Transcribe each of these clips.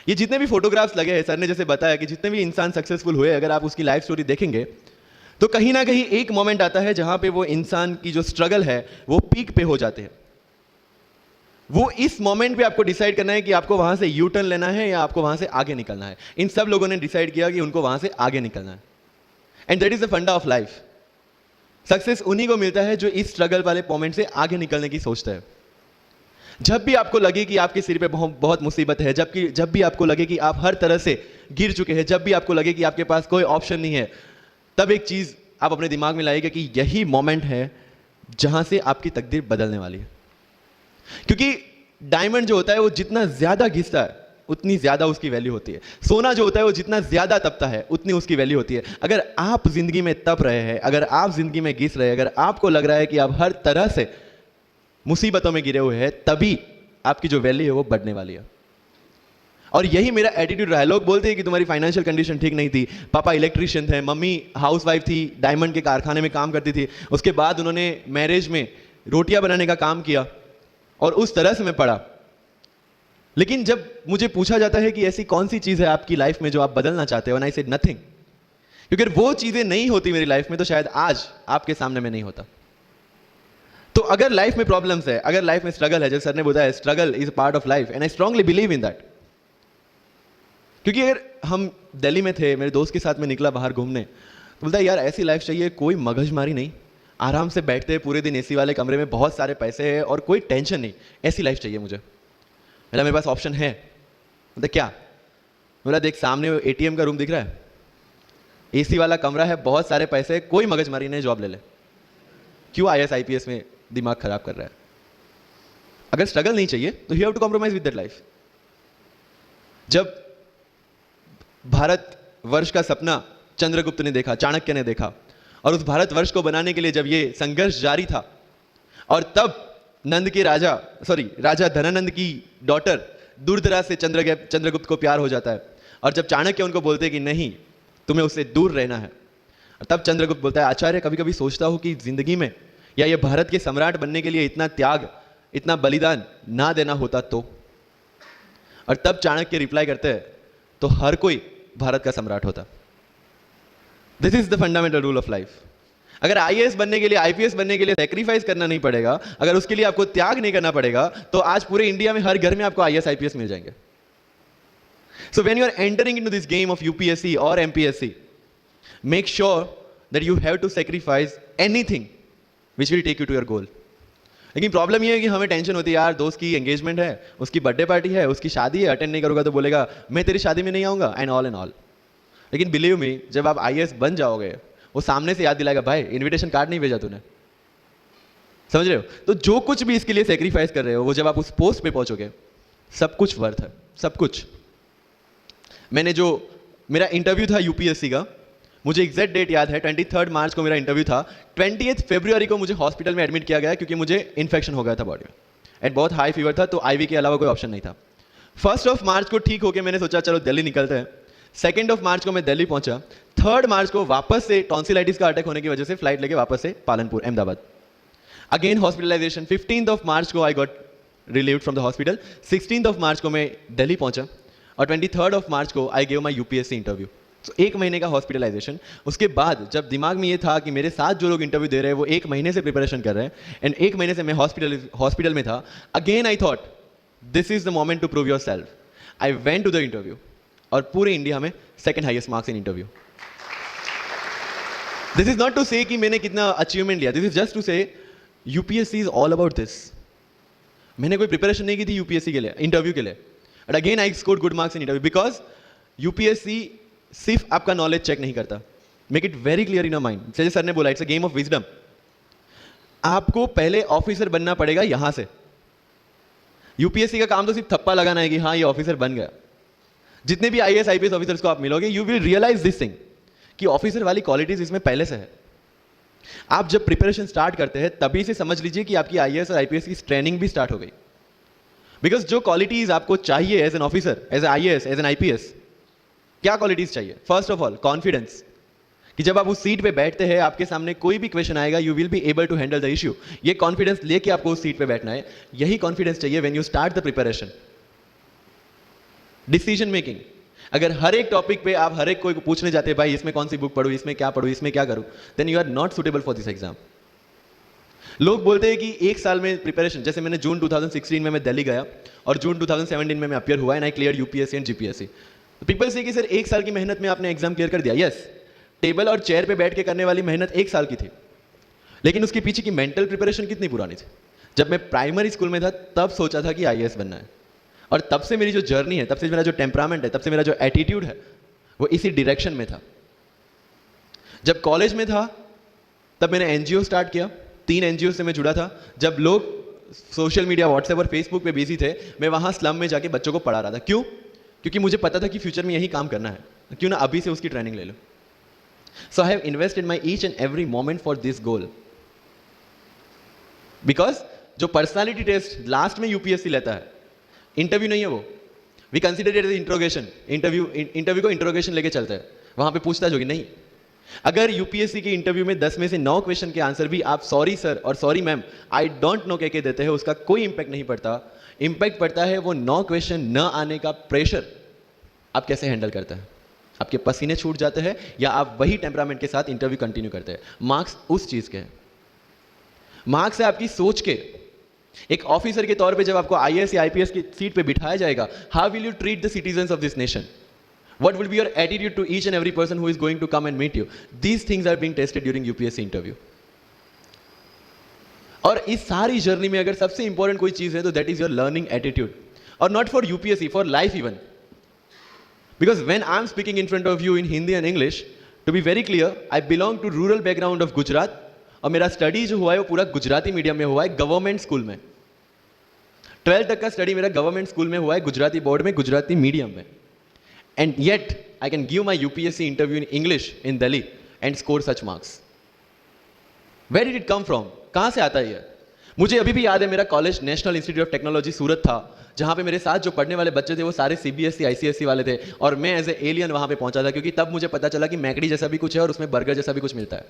ये जितने भी फोटोग्राफ्स लगे हैं, सर ने जैसे बताया कि जितने भी इंसान सक्सेसफुल हुए, अगर आप उसकी लाइफ स्टोरी देखेंगे तो कहीं ना कहीं एक मोमेंट आता है जहां पे वो इंसान की जो स्ट्रगल है वो पीक पे हो जाते हैं। वो इस मोमेंट पे आपको डिसाइड करना है कि आपको वहां से यू टर्न लेना है या आपको वहां से आगे निकलना है। इन सब लोगों ने डिसाइड किया कि उनको वहां से आगे निकलना है, एंड दैट इज द फंडा ऑफ लाइफ। सक्सेस उन्हीं को मिलता है जो इस स्ट्रगल वाले मोमेंट से आगे निकलने की सोचता है। जब भी आपको लगे कि आपके सिर पे बहुत मुसीबत है, जब भी आपको लगे कि आप हर तरह से गिर चुके हैं, जब भी आपको लगे कि आपके पास कोई ऑप्शन नहीं है, तब एक चीज आप अपने दिमाग में लाइएगा कि यही मोमेंट है जहां से आपकी तकदीर बदलने वाली है। क्योंकि डायमंड जो होता है वो जितना ज्यादा घिसता है उतनी ज्यादा उसकी वैल्यू होती है। सोना जो होता है वो जितना ज्यादा तपता है उतनी उसकी वैल्यू होती है। अगर आप जिंदगी में तप रहे हैं, अगर आप जिंदगी में घिस रहे हैं, अगर आपको लग रहा है कि आप हर तरह से मुसीबतों में गिरे हुए हैं, तभी आपकी जो वैल्यू है वो बढ़ने वाली है। और यही मेरा एटीट्यूड रहा है। लोग बोलते हैं कि तुम्हारी फाइनेंशियल कंडीशन ठीक नहीं थी, पापा इलेक्ट्रीशियन थे, मम्मी हाउसवाइफ थी, डायमंड के कारखाने में काम करती थी, उसके बाद उन्होंने मैरिज में रोटियां बनाने का काम किया और उस तरह से मैं पढ़ा। लेकिन जब मुझे पूछा जाता है कि ऐसी कौन सी चीज है आपकी लाइफ में जो आप बदलना चाहते हो, एंड आई सेड नथिंग। क्योंकि वो चीजें नहीं होती मेरी लाइफ में तो शायद आज आपके सामने में नहीं होता। तो अगर लाइफ में प्रॉब्लम्स है, अगर लाइफ में स्ट्रगल है, जैसे सर ने बताया struggle is a part of life, and I strongly believe in that. क्योंकि अगर हम दिल्ली में थे, मेरे दोस्त के साथ में निकला बाहर घूमने, तो बोलता है यार ऐसी लाइफ चाहिए, कोई मगजमारी नहीं, आराम से बैठते हैं पूरे दिन एसी वाले कमरे में, बहुत सारे पैसे हैं और कोई टेंशन नहीं, ऐसी लाइफ चाहिए मुझे। मेरे पास ऑप्शन है। बोलता क्या? बोला देख सामने एटीएम का रूम दिख रहा है, एसी वाला कमरा है, बहुत सारे पैसे, कोई मगजमारी नहीं, जॉब ले ले। क्यों आईएएस आईपीएस में दिमाग खराब कर रहा है? अगर स्ट्रगल नहीं चाहिए तो you have to compromise with that life. जब भारत वर्ष का सपना चंद्रगुप्त ने देखा, चाणक्य ने देखा, और उस भारत वर्ष को बनाने के लिए जब ये संघर्ष जारी था, और तब नंद के राजा धनानंद की डॉटर दूरदरा से चंद्रगुप्त को प्यार हो जाता है, और जब चाणक्य उनको बोलते हैं कि नहीं तुम्हें उससे दूर रहना है, तब चंद्रगुप्त बोलता है आचार्य कभी कभी सोचता हूं कि जिंदगी में या ये भारत के सम्राट बनने के लिए इतना त्याग, इतना बलिदान ना देना होता तो। और तब चाणक्य रिप्लाई करते हैं तो हर कोई भारत का सम्राट होता। This is the fundamental rule of life. अगर आईएएस बनने के लिए, आईपीएस बनने के लिए सैक्रिफाइस करना नहीं पड़ेगा, अगर उसके लिए आपको त्याग नहीं करना पड़ेगा, तो आज पूरे इंडिया में हर घर में आपको आईएएस आईपीएस मिल जाएंगे। So when you are entering into this game of UPSC और MPSC, make sure that you have to sacrifice anything which will take you to your goal. लेकिन प्रॉब्लम यह है कि हमें टेंशन होती है, यार दोस्त की एंगेजमेंट है, उसकी बर्थडे पार्टी है, उसकी शादी है, अटेंड नहीं करूंगा तो बोलेगा मैं तेरी शादी में नहीं आऊंगा, एंड ऑल। लेकिन बिलीव मी, जब आप आईएएस बन जाओगे, वो सामने से याद दिलाएगा भाई इनविटेशन कार्ड नहीं भेजा तूने। समझ रहे हो? तो जो कुछ भी इसके लिए सेक्रीफाइस कर रहे हो, वो जब आप उस पोस्ट पे पहुंचोगे, सब कुछ वर्थ है, सब कुछ। मेरा इंटरव्यू था यूपीएससी का, मुझे एग्जैक्ट डेट याद है, 23 मार्च को मेरा इंटरव्यू था। 28 फरवरी को मुझे हॉस्पिटल में एडमिट किया गया क्योंकि मुझे इन्फेक्शन हो गया था बॉडी में, एंड बहुत हाई फीवर था, तो आईवी के अलावा कोई ऑप्शन नहीं था। 1 मार्च को ठीक होकर मैंने सोचा चलो दिल्ली निकलते हैं। 2 मार्च को मैं दिल्ली पहुंचा। 3 मार्च को वापस से टॉन्सिलाइटिस का अटैक होने की वजह से फ्लाइट लेके वापस से पालनपुर, अहमदाबाद, अगेन हॉस्पिटलाइजेशन। 15 मार्च को I got relieved from the hospital. 16 मार्च को मैं दिल्ली पहुंचा, और 23 मार्च को I gave my UPSC interview. तो 1 महीने का हॉस्पिटलाइजेशन। उसके बाद जब दिमाग में ये था कि मेरे साथ जो लोग इंटरव्यू दे रहे हैं वो 1 महीने से प्रिपरेशन कर रहे हैं, एंड 1 महीने से मैं हॉस्पिटल में था, again I thought this is the moment to prove yourself. I went to the interview, और पूरे इंडिया में 2nd highest marks in interview. This is not to say कि मैंने कितना अचीवमेंट लिया, this is just to say UPSC is all about this. मैंने कोई preparation नहीं की थी यूपीएससी के लिए, इंटरव्यू के लिए, but again I scored good marks in interview, because UPSC सिर्फ आपका नॉलेज चेक नहीं करता। Make it very clear in your mind, जैसे सर ने बोला it's a game of wisdom. आपको पहले ऑफिसर बनना पड़ेगा यहां से। यूपीएससी का काम तो सिर्फ थप्पा लगाना है कि हाँ ये ऑफिसर बन गया। जितने भी आईएएस आईपीएस ऑफिसर्स को आप मिलोगे, you will realise this thing कि ऑफिसर वाली क्वालिटीज इसमें पहले से है। आप जब प्रिपरेशन स्टार्ट करते हैं तभी से समझ लीजिए कि आपकी आईएएस और आईपीएस की ट्रेनिंग भी स्टार्ट हो गई। बिकॉज जो क्वालिटीज आपको चाहिए as an officer, as an IAS, as an IPS, क्या क्वालिटीज चाहिए? फर्स्ट ऑफ ऑल कॉन्फिडेंस, कि जब आप उस सीट पे बैठते हैं, आपके सामने कोई भी क्वेश्चन आएगा, you will be able to handle the issue. ये कॉन्फिडेंस लेके आपको उस सीट पे बैठना है। यही कॉन्फिडेंस चाहिए when you start the preparation. Decision making, अगर हर एक टॉपिक पे आप हर एक कोई को पूछने जाते हैं भाई इसमें कौन सी बुक पढूं, इसमें क्या पढूं, इसमें क्या करूं, then you are not suitable for this exam. लोग बोलते हैं कि एक साल में प्रिपरेशन, जैसे मैंने जून 2016 में मैं दिल्ली गया और जून 2017 में मैं अपियर हुआ and I clear UPSC and GPSC. People से कि सर एक साल की मेहनत में आपने एग्जाम क्लियर कर दिया। यस, टेबल और चेयर पे बैठ के करने वाली मेहनत एक साल की थी, लेकिन उसके पीछे की मेंटल प्रिपरेशन कितनी पुरानी थी। जब मैं प्राइमरी स्कूल में था तब सोचा था कि आईएएस बनना है, और तब से मेरी जो जर्नी है, तब से मेरा जो टेम्परामेंट है, तब से मेरा जो एटीट्यूड है वो इसी डायरेक्शन में था। जब कॉलेज में था तब मैंने एनजीओ स्टार्ट किया, 3 एनजीओ से मैं जुड़ा था। जब लोग सोशल मीडिया व्हाट्सएप और फेसबुक पे बिजी थे, मैं वहां स्लम में जाके बच्चों को पढ़ा रहा था। क्यों? क्योंकि मुझे पता था कि फ्यूचर में यही काम करना है, क्यों ना अभी से उसकी ट्रेनिंग ले लो। So I have invested my each and every moment for this goal, because जो पर्सनालिटी टेस्ट लास्ट में यूपीएससी लेता है, इंटरव्यू नहीं है वो, we consider it as interrogation. Interview को इंट्रोगेशन लेके चलते हैं, वहां पे पूछताछ होगी नहीं। अगर यूपीएससी के इंटरव्यू में 10 में से 9 क्वेश्चन के आंसर भी आप सॉरी सर और sorry ma'am, I don't know कह के देते हैं, उसका कोई इंपैक्ट नहीं पड़ता। इंपैक्ट पड़ता है वो 9 क्वेश्चन न आने का प्रेशर आप कैसे हैंडल करते हैं। आपके पसीने छूट जाते हैं या आप वही टेम्परामेंट के साथ इंटरव्यू कंटिन्यू करते हैं। मार्क्स उस चीज के हैं, मार्क्स है आपकी सोच के। एक ऑफिसर के तौर पे जब आपको आईएएस या आईपीएस की सीट पे बिठाया जाएगा, how will you treat the citizens of this nation? What will be your attitude to each and every person who is going to come and meet you? These things are being tested during UPSC interview. और इस सारी journey में अगर सबसे important कोई चीज है तो that is your learning attitude, और not for UPSC, for life even. Because when I am speaking in front of you in Hindi and English, to be very clear, I belong to rural background of Gujarat, और मेरा study जो हुआ है वो पूरा Gujarati medium में हुआ है, गवर्नमेंट स्कूल में। 12th तक का स्टडी मेरा गवर्नमेंट स्कूल में हुआ है, गुजराती बोर्ड में, गुजराती मीडियम में। And yet, I can give my UPSC interview in English in Delhi and score such marks. Where did it come from? कहाँ से आता है ये? मुझे अभी भी याद है, मेरा college National Institute of Technology Surat था, जहाँ पे मेरे साथ जो पढ़ने वाले बच्चे थे वो सारे सीबीएसई आईसीएसई वाले थे, और मैं एज ए एलियन वहाँ पे पहुँचा था, क्योंकि तब मुझे पता चला कि मैकडी जैसा भी कुछ है और उसमें बर्गर जैसा भी कुछ मिलता है।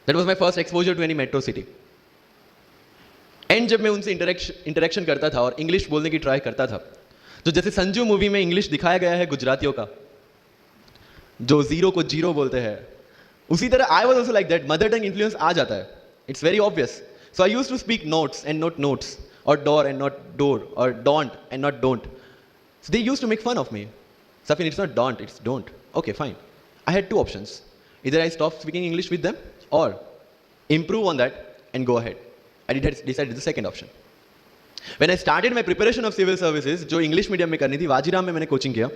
That was my first exposure to any metro city. And जब मैं उनसे इंटरेक्शन करता था और इंग्लिश बोलने की ट्राई करता था, तो जैसे संजू मूवी में इंग्लिश दिखाया गया है गुजरातियों का, जो जीरो को जीरो बोलते हैं, उसी तरह I was also like that. Mother tongue influence आ जाता है, it's very obvious. So I used to speak notes and not notes, और डोर एंड नॉट डोर, और don't and not don't. So they used to make fun of me. Safin, it's not don't, it's don't. Okay fine, I had 2 options, इधर I stop speaking English with them और improve on that and go ahead. I decided the second option. When I started my preparation of civil services, जो English medium में करनी थी, वाजीराम में मैंने coaching किया,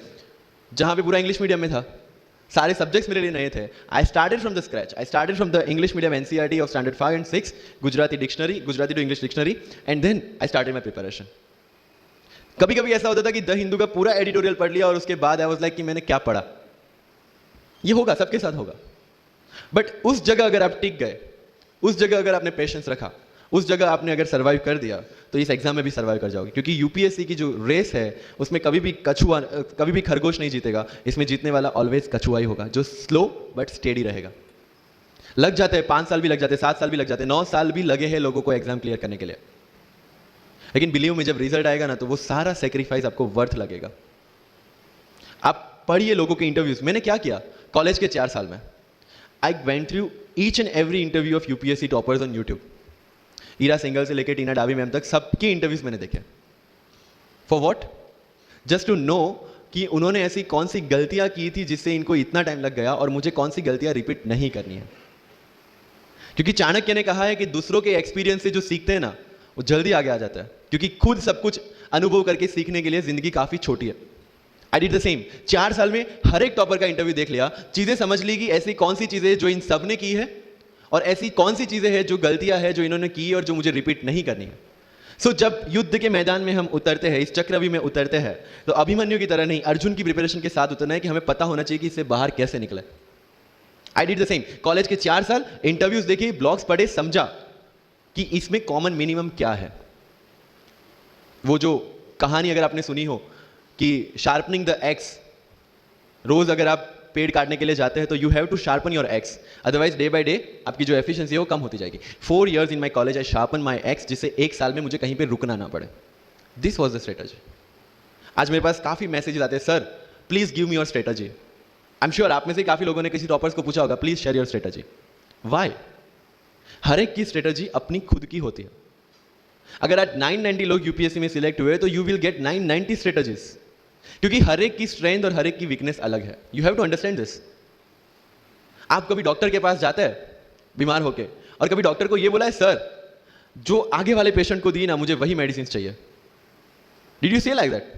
जहाँ पे पूरा इंग्लिश मीडियम में था, सारे सब्जेक्ट्स मेरे लिए नए थे। I started from the scratch, I started from the English medium NCERT of standard 5 and 6, Gujarati dictionary, Gujarati to English dictionary, and then I started my preparation. कभी कभी ऐसा होता था कि द हिंदू का पूरा एडिटोरियल पढ़ लिया और उसके बाद आई वाज लाइक कि मैंने क्या पढ़ा। ये होगा, सबके साथ होगा। बट उस जगह अगर आप टिक गए, उस जगह अगर आपने पेशेंस रखा, उस जगह आपने अगर सर्वाइव कर दिया, तो इस एग्जाम में भी सर्वाइव कर जाओगे। क्योंकि यूपीएससी की जो रेस है उसमें कभी भी खरगोश नहीं जीतेगा, इसमें जीतने वाला ऑलवेज कछुआ ही होगा, जो स्लो बट स्टेडी रहेगा। लग जाते हैं 5 साल भी लग जाते हैं, 7 साल भी लग जाते हैं, 9 साल भी लगे हैं लोगों को एग्जाम क्लियर करने के लिए, लेकिन बिलीव में जब रिजल्ट आएगा ना, तो वो सारा सेक्रीफाइस आपको वर्थ लगेगा। आप पढ़िए लोगों के इंटरव्यूज। मैंने क्या किया कॉलेज के 4 साल में, I went through each and every interview of UPSC toppers on YouTube. Ira Singhal से लेकर टीना डाबी मैम तक सबके इंटरव्यूज मैंने देखे। For what? Just to know कि उन्होंने ऐसी कौन सी गलतियां की थी जिससे इनको इतना टाइम लग गया, और मुझे कौन सी गलतियां रिपीट नहीं करनी है। क्योंकि चाणक्य ने कहा है कि दूसरों के एक्सपीरियंस से जो सीखते हैं ना, वो जल्दी आगे आ जाता है, क्योंकि खुद सब कुछ अनुभव करके सीखने के लिए जिंदगी काफी छोटी है। I did the same. 4 साल में हर एक टॉपर का इंटरव्यू देख लिया, चीजें समझ ली कि ऐसी कौन सी चीजें जो इन सब ने की है, और ऐसी कौन सी चीजें हैं जो गलतियां हैं जो इन्होंने की और जो मुझे रिपीट नहीं करनी है। सो जब युद्ध के मैदान में हम उतरते हैं, इस चक्रव्यूह में उतरते हैं, तो अभिमन्यु की तरह नहीं, अर्जुन की प्रिपरेशन के साथ उतरना है कि हमें पता होना चाहिए कि इससे बाहर कैसे निकले। I did the same. College के 4 साल इंटरव्यूज देखे, ब्लॉग्स पढ़े, समझा कि इसमें कॉमन मिनिमम क्या है। वो जो कहानी अगर आपने सुनी हो कि शार्पनिंग द एक्स, रोज अगर आप पेड़ काटने के लिए जाते हैं तो you have to sharpen your axe, otherwise day by day आपकी जो एफिशिएंसी है वो कम होती जाएगी। 4 years in my college I sharpen my x, जिससे 1 साल में मुझे कहीं पे रुकना ना पड़े। This was the strategy. आज मेरे पास काफ़ी मैसेजेस आते हैं, sir please give me your strategy. I am sure आप में से काफ़ी लोगों ने किसी टॉपर्स को पूछा होगा, please share your strategy. Why? हर एक की स्ट्रेटजी अपनी खुद की होती है। अगर आज 990 लोग यूपीएससी में सिलेक्ट हुए तो यू विल गेट 990 स्ट्रेटजीज, क्योंकि हर एक की स्ट्रेंथ और हर एक की वीकनेस अलग है। You have to understand this. आप कभी डॉक्टर के पास जाते हैं बीमार होके, और कभी डॉक्टर को ये बोला है, सर जो आगे वाले पेशेंट को दी ना, मुझे वही मेडिसिन चाहिए। डिड यू से लाइक दैट?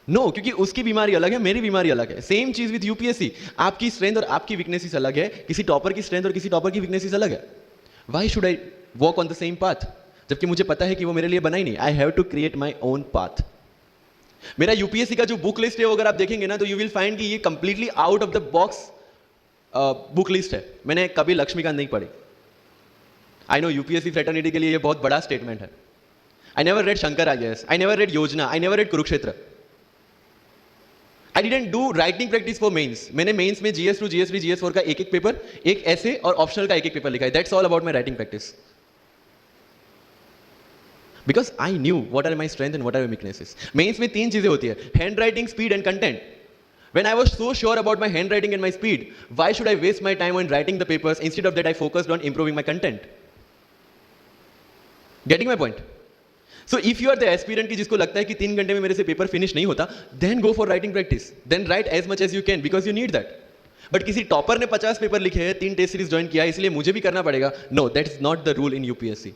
नो, क्योंकि उसकी बीमारी अलग है, मेरी बीमारी अलग है। सेम चीज विद यूपीएससी, आपकी स्ट्रेंथ और आपकी वीकनेसेस अलग है, किसी टॉपर की स्ट्रेंथ और किसी टॉपर की वीकनेसेस अलग है। Why should I walk on the same path, जबकि मुझे पता है कि वो मेरे लिए बना ही नहीं। I have to create my own path. मेरा यूपीएससी का जो बुक लिस्ट है, अगर आप देखेंगे ना, तो यू विल फाइंड कि ये completely out of the box book list है। मैंने कभी लक्ष्मीकांत नहीं पढ़ी। आई नो यूपीएससी फ्रेटर्निटी के लिए ये बहुत बड़ा स्टेटमेंट है। I never read Shankar IAS, I never read Yojana, I never read Kurukshetra. I didn't do writing practice for mains. मैंने मेंस में GS2, GS3, GS4 का एक एक पेपर, एक ऐसे और ऑप्शनल का एक एक पेपर लिखा है। That's all about my writing practice. Because I knew what are my strength and what are my weaknesses. Mains में 3 चीजें होती है, handwriting, speed and content. When I was so sure about my handwriting and my speed, why should I waste my time on writing the papers? Instead of that, I focused on improving my content. Getting my point? So if you are the aspirant की जिसको लगता है कि 3 घंटे में मेरे से paper finish नहीं होता, then go for writing practice. Then write as much as you can because you need that. But किसी टॉपर ने 50 पेपर लिखे हैं, 3 टेस्ट सीरीज ज्वाइन किया है, इसलिए मुझे भी करना पड़ेगा। No, that is not the rule in UPSC.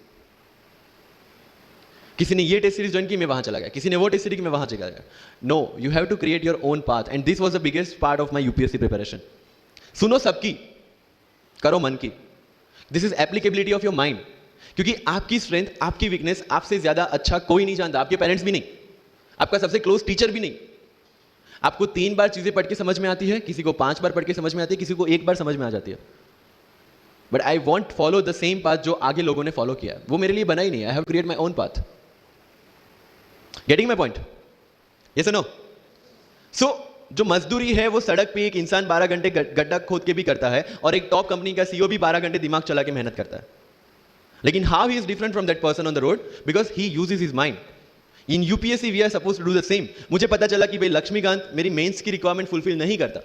किसी ने ये टेस्ट सीरीज ज्वाइन की, मैं वहां चला गया, किसी ने वो टेस्ट सीरीज की, मैं वहां चला गया। No, you have to create your own path, and this was the biggest part of my UPSC preparation. सुनो सबकी, करो मन की। This is applicability of your mind, क्योंकि आपकी स्ट्रेंथ, आपकी वीकनेस आपसे ज्यादा अच्छा कोई नहीं जानता। आपके पेरेंट्स भी नहीं, आपका सबसे क्लोज टीचर भी नहीं। आपको 3 बार चीजें पढ़ के समझ में आती है, किसी को 5 बार पढ़ के समझ में आती है, किसी को 1 बार समझ में आ जाती है। But I want follow the same path जो आगे लोगों ने फॉलो किया। वो मेरे लिए बना ही नहीं। I have create my own path. Getting my point? Yes or no? So, जो मजदूरी है वो सड़क पे एक इंसान 12 घंटे गड्ढा खोद के भी करता है, और एक टॉप कंपनी का CEO भी 12 घंटे दिमाग चला के मेहनत करता है। लेकिन how he is different from that person on the road? Because he uses his mind. In UPSC we are supposed to do the same. मुझे पता चला कि भाई लक्ष्मीकांत मेरी मेंस की रिक्वायरमेंट फुलफिल नहीं करता।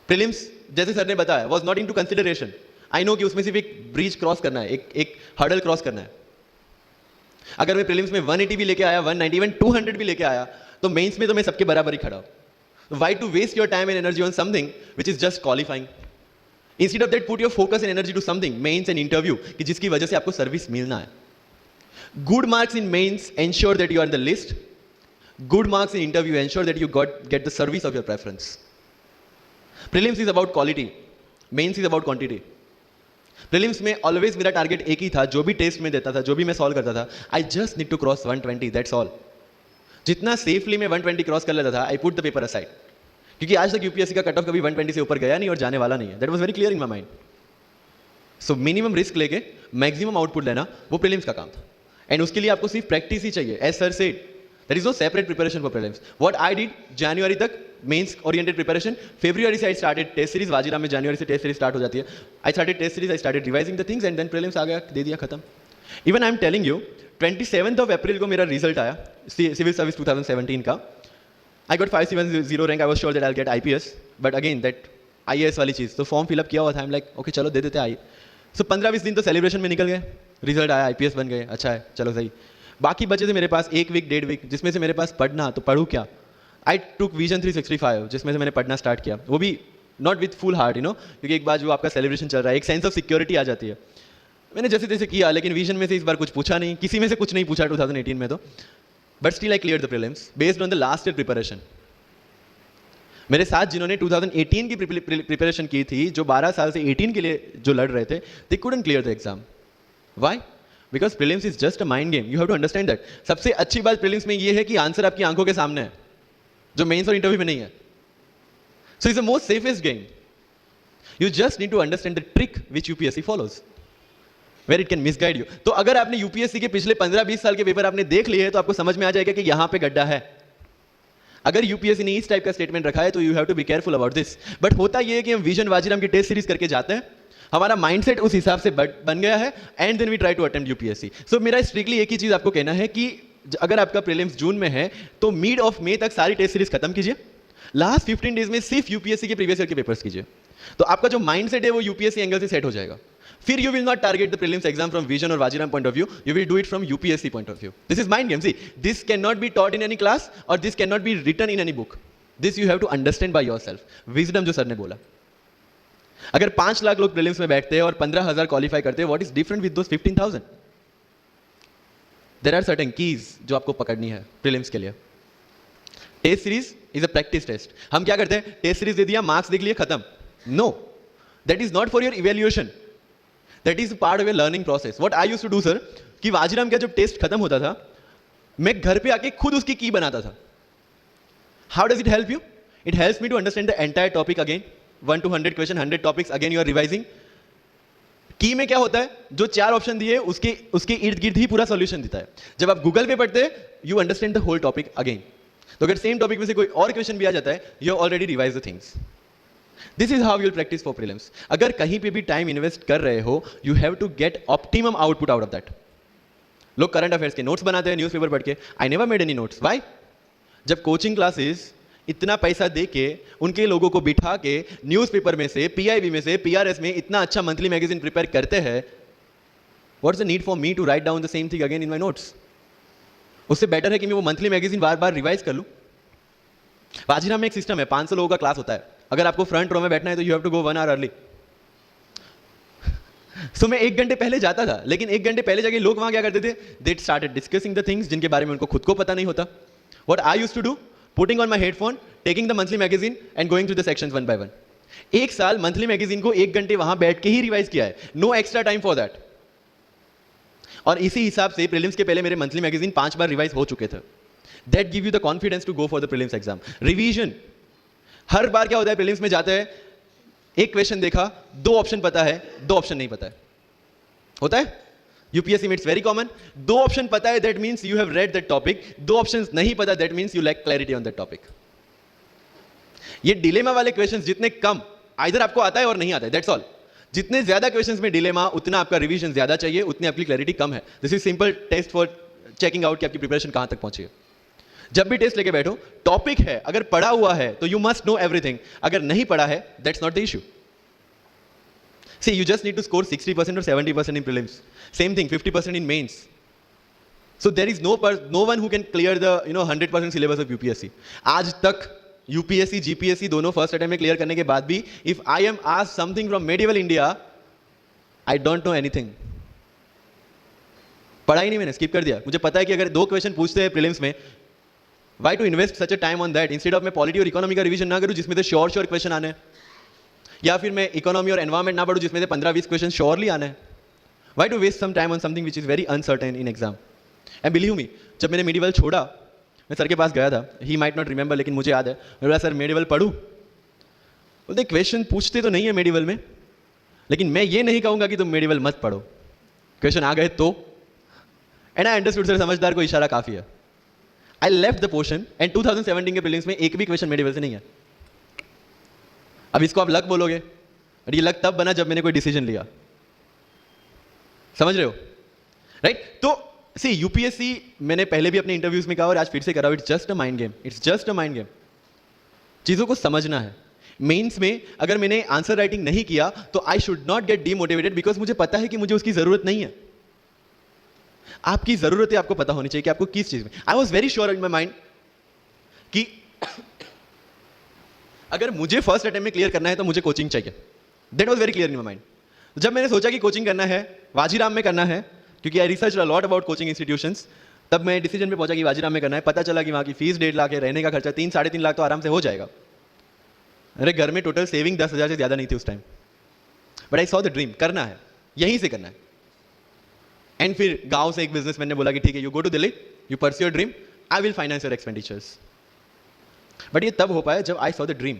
प्रीलिम्स जैसे सर ने बताया was not into consideration. I know कि उसमें सिर्फ एक ब्रिज क्रॉस करना है, एक हर्डल क्रॉस करना है। अगर मैं प्रीलिम्स में 180 भी लेके आया, 190, इवन 200 भी लेके आया, तो मेंस में तो मैं सबके बराबर ही खड़ा हूं। Why to waste your time and energy on something which is just qualifying? Instead of that, put your focus and energy to something, mains and interview, कि जिसकी वजह से आपको सर्विस मिलना है। Good marks in mains ensure that you are in the list. Good marks in interview ensure that you get the service of your preference. Prelims is about quality, mains is about quantity. Prelims में always मेरा target एक ही था, जो भी test में देता था, जो भी मैं सॉल्व करता था, I just need to cross 120, that's all. जितना सेफली मैं 120 क्रॉस कर लेता था, I put the paper aside, क्योंकि आज तक यूपीएससी का कट ऑफ कभी 120 से ऊपर गया नहीं और जाने वाला नहीं है। That was very clear in my mind. So minimum risk लेके मैक्सिमम आउटपुट लेना, वो प्रीलिम्स का काम था। एंड उसके लिए आपको सिर्फ प्रैक्टिस ही चाहिए। As sir said, there is no separate preparation for prelims. What I did, जनवरी तक मेंस ओरिएंटेड प्रिपरेशन, फरवरी से I started test series. Vajiram में जनवरी से टेस्ट सीरीज स्टार्ट हो जाती है। I started test series, I started revising the things, and then prelims आ गया, दे दिया, खत्म। Even I am telling you, 27 of April को मेरा रिजल्ट आया सिविल सर्विस 2017 का। I got 570 rank. I was sure that I will get IPS, but again that IAS वाली चीज़, तो फॉर्म फिलअप किया हुआ था। आई एम लाइक ओके चलो दे देते आई। सो 15-20 दिन तो सेलिब्रेशन में निकल गए, रिजल्ट आया, IPS बन गए, अच्छा है चलो सही। बाकी बचे थे मेरे पास 1 वीक 1.5 वीक, जिसमें से मेरे पास पढ़ना, तो पढ़ूँ क्या। आई टुक विजन 365, जिसमें से मैंने पढ़ना स्टार्ट किया, वो भी नॉट विथ फुल हार्ट, क्योंकि एक बार जो आपका सेलिब्रेशन चल रहा है, एक सेंस ऑफ सिक्योरिटी आ जाती है। मैंने जैसे तैसे किया, लेकिन विजन में से इस बार कुछ पूछा नहीं, किसी में से कुछ नहीं पूछा 2018 में तो, but still I clear the prelims based on the last year preparation. मेरे साथ जिन्होंने 2018 की प्रिपरेशन की थी, जो 12 साल से 18 के लिए जो लड़ रहे थे, they couldn't clear the exam. Why? Because prelims is just a mind game, you have to understand that. सबसे अच्छी बात प्रीलिम्स में ये है कि आंसर आपकी आंखों के सामने है, जो मेंस और इंटरव्यू में नहीं है। So it's the most safest game. You just need to understand the trick which UPSC follows, where it can misguide you. तो अगर आपने यूपीएससी के पिछले 15-20 साल के पेपर आपने देख लिए हैं, तो आपको समझ में आ जाएगा कि यहां पे गड्ढा है। अगर यूपीएससी ने इस टाइप का स्टेटमेंट रखा है, तो you have to be careful about this. But होता यह है कि हम विजन वाजीराम की टेस्ट सीरीज करके जाते हैं, हमारा माइंडसेट उस हिसाब से बन गया है, and then we try to attempt UPSC. So मेरा स्ट्रिक्टली एक ही चीज आपको कहना है कि अगर आपका प्रीलिम्स जून में है तो मिड ऑफ मई तक सारी टेस्ट सीरीज खत्म कीजिए, लास्ट 15 डेज में सिर्फ यूपीएससी के प्रीवियस ईयर के पेपर्स कीजिए, तो आपका जो माइंडसेट है वो यूपीएससी एंगल से सेट हो जाएगा. फिर you will not target the prelims exam from Vision और Vajiram point of view, you will do it from UPSC point of view. This is mind game. See, this can not be taught in any class और this can not be written in any book. This you have to understand by yourself. Wisdom जो sir ने बोला, अगर 5 लाख लोग prelims में बैठते हैं और 15,000 क्वालिफाई करते हैं, what is different with those 15,000? There are certain keys जो आपको पकड़नी है प्रीलिम्स के लिए. Test series is a practice test. हम क्या करते हैं, टेस्ट सीरीज दे दिया, मार्क्स देख लिए, खत्म. No, that is not for your evaluation, that is part of your learning process. What I used to do sir, कि वाजीराम का जब टेस्ट खत्म होता था, मैं घर पे आके खुद उसकी की बनाता था. How does it help you? It helps me to understand the entire topic again. 1 to 100 question, 100 topics, again you are revising. Key में क्या होता है, जो 4 ऑप्शन दिए उसके इर्द गिर्द ही पूरा सॉल्यूशन देता है. जब आप गूगल पे पढ़ते हैं, you understand the whole topic again. तो अगर सेम टॉपिक में से कोई और क्वेश्चन भी आ जाता है, you already revise the things. This is how you will practice for prelims. अगर कहीं पे भी टाइम इन्वेस्ट कर रहे हो, you have to get optimum output out of that. लोग करंट अफेयर्स के नोट्स बनाते हैं न्यूज़पेपर पढ़ के. I never made any notes. Why? जब कोचिंग क्लासेस इतना पैसा दे के उनके लोगों को बिठा के न्यूज़पेपर में से, पीआईबी में से, पीआरएस में इतना अच्छा मंथली मैगजीन प्रिपेयर करते हैं, what's the need for me to write down the same thing again in my notes? उससे बेटर है कि मैं वो मंथली मैगजीन बार बार रिवाइज कर लूं. वाजीराम में एक सिस्टम है, 500 लोगों का क्लास होता है. अगर आपको फ्रंट रो में बैठना है तो you have to go 1 hour early. So मैं 1 घंटे पहले जाता था, लेकिन 1 घंटे पहले जाके लोग वहां क्या करते थे, they started discussing the things जिनके बारे में उनको खुद को पता नहीं होता. What I used to do, putting on my headphone, taking the monthly magazine and going through the sections one by one. 1 साल मंथली मैगजीन को 1 घंटे वहां बैठ के ही रिवाइज किया है. No extra time for that. और इसी हिसाब से प्रीलिम्स के पहले मेरे मंथली मैगजीन 5 बार रिवाइज हो चुके थे. That give you the confidence to go for the prelims exam. Revision. हर बार क्या होता है, प्रीलिम्स में जाते हैं, एक क्वेश्चन देखा, 2 ऑप्शन पता है, 2 ऑप्शन नहीं पता है. होता है यूपीएससी में, इट्स वेरी कॉमन. 2 ऑप्शन पता है, that means you have read that topic. 2 options नहीं पता, that means you lack clarity on that topic. ये डिलेमा वाले क्वेश्चंस जितने कम, आइदर आपको आता है और नहीं आता है, दैट्स ऑल. जितने ज्यादा क्वेश्चंस में डिलेमा, उतना आपका रिवीजन ज्यादा चाहिए, उतनी आपकी क्लैरिटी कम है. This is simple test for checking out कि आपकी प्रिपरेशन कहां तक पहुंची है. जब भी टेस्ट लेके बैठो, टॉपिक है, अगर पढ़ा हुआ है तो यू मस्ट नो एवरीथिंग. अगर नहीं पढ़ा है, that's not the issue. See, you just need to score 60% or 70% in prelims. Same thing, 50% in mains. So there is no one who can clear the 100% syllabus of UPSC. आज तक UPSC, GPSC दोनों first attempt में clear करने के बाद भी, if I am asked something from medieval India, I don't know anything. पढ़ा ही नहीं मैंने, स्किप कर दिया. मुझे पता है कि अगर 2 क्वेश्चन पूछते हैं प्रीलिम्स में, why to invest such a time on that instead of मैं पॉलिटी और इकोनॉमी का रिवीजन ना करूं जिसमें से श्योर क्वेश्चन आने हैं, या फिर मैं इकोनॉमी और एनवायरमेंट ना पढ़ूं जिसमें से 15-20 क्वेश्चन श्योरली आने हैं. Why to waste some time on something which is very uncertain in exam? And believe me, जब मैंने मेडिवल छोड़ा, मैं सर के पास गया था. ही माइट नॉट रिमेंबर, लेकिन मुझे याद है. मैं बोला, सर मेडिवल पढ़ूं? बोलते क्वेश्चन पूछते तो नहीं है मेडिवल में, लेकिन मैं ये नहीं कहूंगा कि तुम मेडिवल मत पढ़ो. क्वेश्चन आ गए तो. एंड आई अंडरस्टूड, सर समझदार को इशारा काफी है. I left the portion and 2017 के प्रीलिम्स में एक भी क्वेश्चन मेडिवल से नहीं है. अब इसको आप लक बोलोगे, और ये लक तब बना जब मैंने कोई डिसीजन लिया. समझ रहे हो, राइट? तो सी, यूपीएससी मैंने पहले भी अपने इंटरव्यूज में कहा और आज फिर से करा, it's just a mind game. It's just a mind game. चीजों को समझना है. मेंस में अगर मैंने आंसर राइटिंग नहीं किया तो I should not gate demotivated, because मुझे पता है कि मुझे उसकी जरूरत नहीं है. आपकी जरूरत है, आपको पता होनी चाहिए कि आपको किस चीज में. I was very sure in my mind कि अगर मुझे फर्स्ट अटेम्प्ट में क्लियर करना है तो मुझे कोचिंग चाहिए. That was very clear in my mind. जब मैंने सोचा कि कोचिंग करना है, वाजीराम में करना है, क्योंकि I research a lot about coaching institutions, तब मैं डिसीजन पे पहुंचा कि वाजीराम में करना है. पता चला कि वहां की फीस 1.5 लाख है, रहने का खर्चा 3-3.5 लाख तो आराम से हो जाएगा. अरे घर में टोटल सेविंग 10,000 से ज्यादा नहीं थी उस time. But I saw the dream, करना है, यहीं से करना है. एंड फिर गांव से एक बिजनेसमैन ने बोला कि ठीक है, you go to Delhi, you pursue your dream, I will finance your expenditures. But ये तब हो पाया जब I saw the dream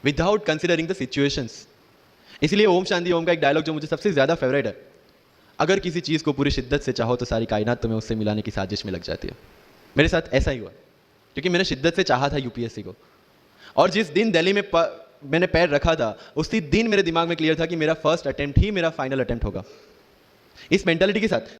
without considering the situations. इसलिए ओम शांति ओम का एक डायलॉग जो मुझे सबसे ज्यादा फेवरेट है, अगर किसी चीज को पूरी शिद्दत से चाहो तो सारी कायनात तुम्हें उससे मिलाने की साजिश में लग जाती है. मेरे साथ ऐसा ही हुआ, क्योंकि मैंने शिद्दत से चाहा था यूपीएससी को. और जिस दिन दिल्ली में मैंने पैर रखा था, उसी दिन मेरे दिमाग में क्लियर था कि मेरा फर्स्ट अटेम्प्ट ही मेरा फाइनल अटेम्प्ट होगा. इस मेंटालिटी के साथ